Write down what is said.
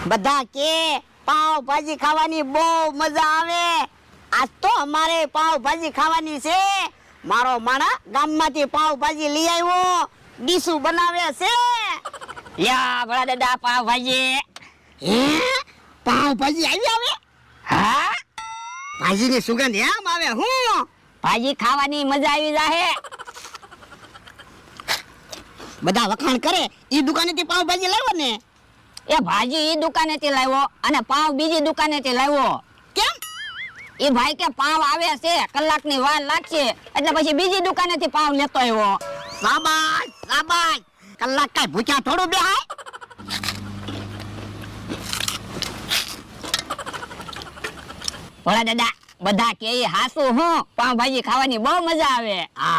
બધા કે પાવ ભાજી ખાવાની બહુ મજા આવે. આજ તો અમારે પાવ ભાજી ખાવાની છે. મારો માણા ગામમાંથી પાવ ભાજી લઈ આવ્યો. ડીસુ બનાવે છે. યા ભલા દાદા પાવ ભાજી. હે પાવ ભાજી આવી આવે? હા ભાજીની સુગંધ એમ આવે. હું ભાજી ખાવાની મજા આવી જાહે. બધા વખાણ કરે ઈ દુકાનેથી પાવ ભાજી લાવ્યો ને. એ ભાજી ઈ દુકાનેથી લાવ્યો અને પાવ બીજી દુકાનેથી લાવ્યો. કેમ? એ ભાઈ કે પાવ આવે છે, કલાકની વાર લાગશે, એટલે પછી બીજી દુકાનેથી પાવ લેતો આવ્યો. શાબાશ શાબાશ. કલાક કાઈ ભૂખ્યા થોડું બેહાય. ભલા દાદા બધા કે ઈ હાસુ હું પાવ ભાજી ખાવાની બહુ મજા આવે. હા